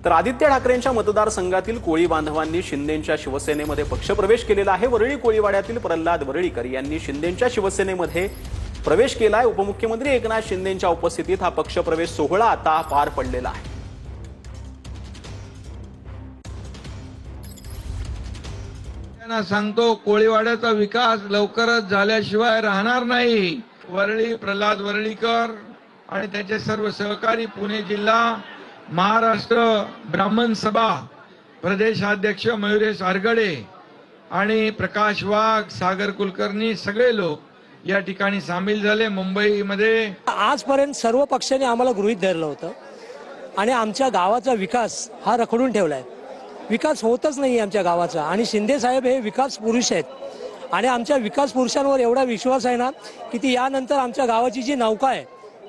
तर आदित्य ठाकरेंच्या मतदारसंघातील कोळी बांधवांनी शिंदेंच्या शिवसेनेमध्ये पक्षप्रवेश केलेला आहे। वरळी कोळीवाड्यातील प्रल्हाद वरळीकर यांनी शिंदेंच्या शिवसेनेमध्ये प्रवेश केलाय। उपमुख्यमंत्री एकनाथ शिंदेंच्या उपस्थितीत हा पक्षप्रवेश सोहळा आता पार पडलेला आहे। त्यांना सांगतो कोळीवाड्याचा विकास लवकरच झाल्याशिवाय राहणार नाही। वरळी प्रल्हाद वरळीकर आणि त्याचे सर्व सहकारी पुणे जिल्हा महाराष्ट्र ब्राह्मण सभा प्रदेशाध्यक्ष मयुरेश आरगडे आणि प्रकाश वाघ सागर कुलकर्णी सगळे लोक या ठिकाणी सामील झाले। मुंबईमध्ये आजपर्यंत सर्व पक्षांनी आम्हाला गृहीत धरलं होतं आणि आमच्या गावाचा विकास हा रखडून ठेवलाय। विकास होतच नाही आमच्या गावाचा आणि शिंदे साहेब हे विकास पुरुष आहेत आणि आमच्या विकास पुरुषांवर एवढा विश्वास आहे ना की ती यानंतर आमच्या गावाची जी नौका आहे,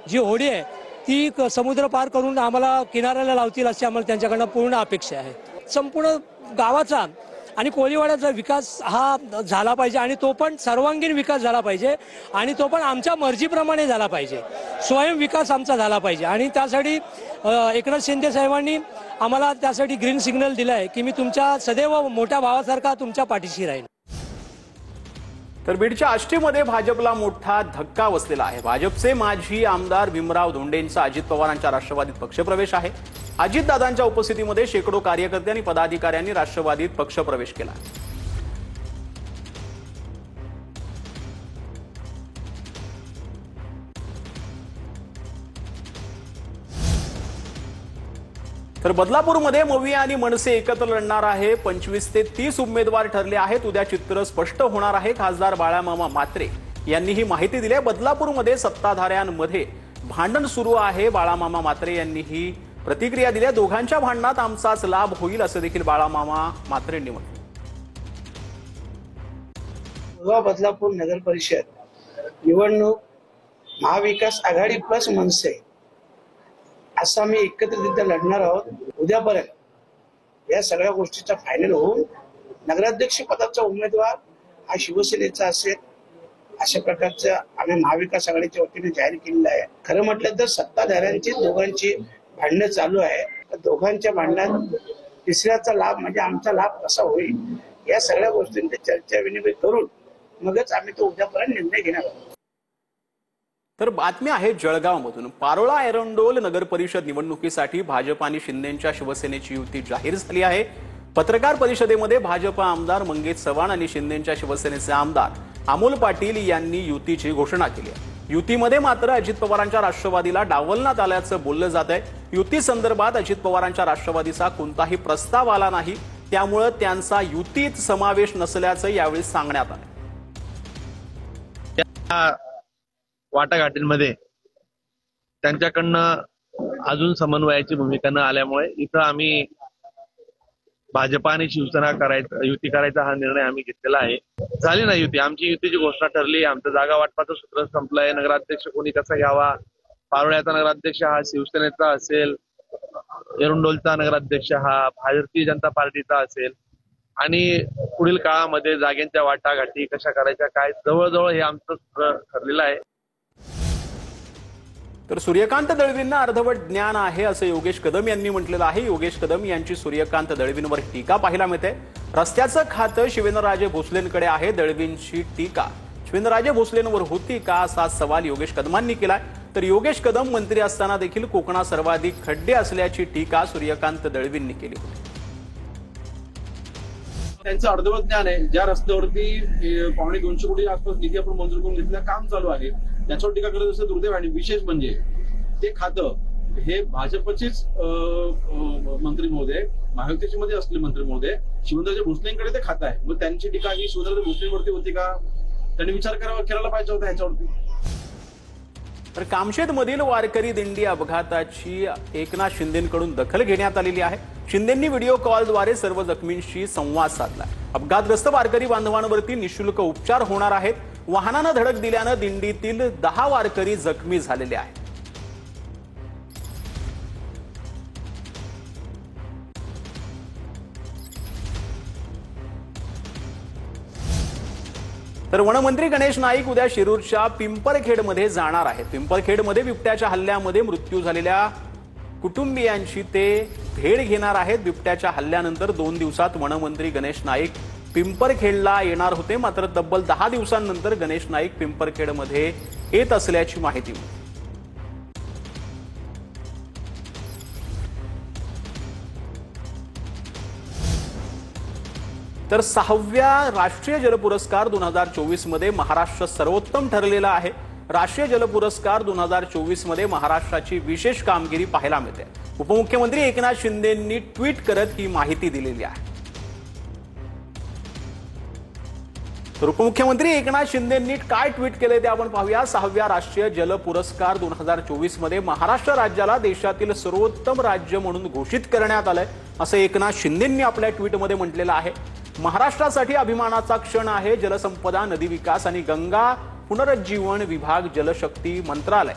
जी होडी आहे, ती समुद्र पार करून आम्हाला किनाऱ्याला लावतील अशी आम्हाला त्यांच्याकडनं पूर्ण अपेक्षा आहे। संपूर्ण गावाचा आणि कोळीवाड्याचा विकास हा झाला पाहिजे आणि तो पण सर्वांगीण विकास झाला पाहिजे आणि तो पण आमच्या मर्जीप्रमाणे झाला पाहिजे। स्वयं विकास आमचा झाला पाहिजे आणि त्यासाठी एकनाथ शिंदे साहेबांनी आम्हाला त्यासाठी ग्रीन सिग्नल दिलाय की मी तुमच्या सदैव मोठ्या भावासारखा तुमच्या पाठीशी राहील। तर बीडच्या आष्टीमध्ये भाजपला मोठा धक्का बसलेला आहे। भाजपचे माजी आमदार भीमराव धोंडेंचा अजित पवारांच्या राष्ट्रवादीत पक्षप्रवेश आहे। अजितदादांच्या उपस्थितीमध्ये शेकडो कार्यकर्ते आणि पदाधिकाऱ्यांनी राष्ट्रवादीत पक्षप्रवेश केला। तर बदलापूरमध्ये मवी आणि मनसे एकत्र लढणार आहे। 25 ते 30 उमेदवार ठरले आहेत। उद्या चित्र स्पष्ट होणार आहे। खासदार बाळामामा म्हात्रे यांनी ही माहिती दिली आहे। बदलापूरमध्ये सत्ताधाऱ्यांमध्ये भांडण सुरू आहे। बाळामामा म्हात्रे यांनी ही प्रतिक्रिया दिली आहे। दोघांच्या भांडणात आमचाच लाभ होईल असं देखील बाळामामा म्हात्रेंनी म्हटलं। बदलापूर नगर परिषद निवडणूक महाविकास आघाडी प्लस मनसे असा आम्ही एकत्रितरित्या लढणार आहोत। उद्यापर्यंत या सगळ्या गोष्टीचा फायनल होऊन नगराध्यक्ष पदाचा उमेदवार हा शिवसेनेचा असेल अशा प्रकारचं आम्ही महाविकास आघाडीच्या वतीने जाहीर केलेलं आहे। खरं म्हटलं तर सत्ताधाऱ्यांची दोघांची भांडणं चालू आहे। दोघांच्या भांडणात तिसऱ्याचा लाभ म्हणजे आमचा लाभ कसा होईल या सगळ्या गोष्टींची चर्चा विनिमय करून मगच आम्ही तो उद्यापर्यंत निर्णय घेणार आहोत। तर बातमी आहे जळगावमधून। पारोळा एरंडोल नगर परिषद निवडणुकीसाठी भाजप आणि शिंदेंच्या शिवसेनेची युती जाहीर झाली आहे। पत्रकार परिषदेमध्ये भाजप आमदार मंगेश चव्हाण आणि शिंदेंच्या शिवसेनेचे आमदार अमोल पाटील यांनी युतीची घोषणा केली आहे। युतीमध्ये मात्र अजित पवारांच्या राष्ट्रवादीला डावलण्यात आल्याचं बोललं जात आहे। युती संदर्भात अजित पवारांच्या राष्ट्रवादीचा कोणताही प्रस्ताव आला नाही, त्यामुळे त्यांचा युतीत समावेश नसल्याचं यावेळी सांगण्यात आलं। वाटाघाटींमध्ये त्यांच्याकडनं अजून समन्वयाची भूमिका न आल्यामुळे इथं आम्ही भाजपा आणि शिवसेना युती करायचा हा निर्णय आम्ही घेतलेला आहे। झाली ना युती, आमची युतीची घोषणा ठरली। आमचं जागा वाटपाचं सूत्र संपलंय। नगराध्यक्ष कोणी कसा घ्यावा, पारोळ्याचा नगराध्यक्ष हा शिवसेनेचा असेल, एरंडोलचा नगराध्यक्ष हा भारतीय जनता पार्टीचा असेल आणि पुढील काळामध्ये जागेंच्या वाटाघाटी कशा करायच्या काय जवळजवळ हे आमचं सूत्र ठरलेलं आहे। तर सूर्यकांत दळवींना अर्धवट ज्ञान आहे असं योगेश कदम यांनी म्हटलेलं आहे। योगेश कदम यांची सूर्यकांत दळवींवर टीका पाहायला मिळते। रस्त्याचं खातं शिवेंद्रराजे भोसलेंकडे आहे, दळवींची टीका शिवेंद्रराजे भोसलेंवर होती का असा सवाल योगेश कदमांनी केलाय। तर योगेश कदम मंत्री असताना देखील कोकणात सर्वाधिक खड्डे असल्याची टीका सूर्यकांत दळवींनी केली होती। त्यांचं अर्धवट ज्ञान आहे। ज्या रस्त्यावरती 250 कोटी आसपास निधी आपण मंजूर करून घेतलं, काम चालू आहे, त्याच्यावर टीका करत असं दुर्दैव आहे। विशेष म्हणजे ते खातं हे भाजपचेच मंत्री महोदय, महायुतीचे मध्ये असले मंत्री महोदय शिवेंद्रराजे भोसलेंकडे ते खातं आहे। मग त्यांची टीका ही शिवेंद्रराजे भोसलेंवरती होती का? त्यांनी विचार करायला पाहिजे होता ह्याच्यावरती। तर कामशेतमधील वारकरी दिंडी अपघाताची एकनाथ शिंदेंकडून दखल घेण्यात आलेली आहे। शिंदेंनी व्हिडिओ कॉलद्वारे सर्व जखमींशी संवाद साधला। अपघातग्रस्त वारकरी बांधवांवरती निःशुल्क उपचार होणार आहेत। वाहनानं धडक दिल्यानं दिंडीतील 10 वारकरी जखमी झालेले आहेत। तर वनमंत्री गणेश नाईक उद्या शिरूरच्या पिंपरखेडमध्ये जाणार आहेत। पिंपरखेडमध्ये बिबट्याच्या हल्ल्यामध्ये मृत्यू झालेल्या कुटुंबियांची ते भेट घेणार आहेत. बिबट्याच्या हल्ल्यानंतर 2 दिवसात वनमंत्री गणेश नाईक पिंपरखेडला येणार होते, मात्र तब्बल 10 दिवसांनंतर गणेश नाईक पिंपरखेडमध्ये येत असल्याची माहिती मिळाली. तर 6व्या राष्ट्रीय जल पुरस्कार 2024 मध्ये महाराष्ट्र सर्वोत्तम ठरलेला आहे. राष्ट्रीय जल पुरस्कार 2024 मध्ये महाराष्ट्राची विशेष कामगिरी पाहायला मिळते. उपमुख्यमंत्री एकनाथ शिंदेंनी ट्विट करत ही माहिती दिलेली आहे. तर उपमुख्यमंत्री एकनाथ शिंदेंनी काय ट्विट केले ते आपण पाहूया. 6व्या राष्ट्रीय जल पुरस्कार 2024 मध्ये महाराष्ट्र राज्याला देशातील सर्वोत्तम राज्य म्हणून घोषित करण्यात आलंय, असं एकनाथ शिंदेंनी आपल्या ट्विटमध्ये म्हटलेलं आहे. महाराष्ट्रासाठी अभिमानाचा क्षण आहे. जलसंपदा, नदी विकास आणि गंगा पुनरुज्जीवन विभाग, जलशक्ती मंत्रालय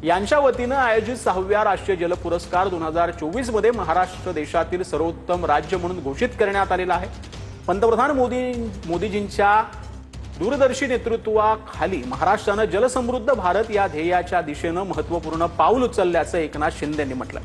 यांच्या वतीनं आयोजित 6व्या राष्ट्रीय जल पुरस्कार 2024 मध्ये महाराष्ट्र देशातील सर्वोत्तम राज्य म्हणून घोषित करण्यात आलेला आहे. पंतप्रधान मोदीजींच्या दूरदर्शी नेतृत्वाखाली महाराष्ट्रानं जलसमृद्ध भारत या ध्येयाच्या दिशेनं महत्त्वपूर्ण पाऊल उचलल्याचं एकनाथ शिंदेंनी म्हटलं.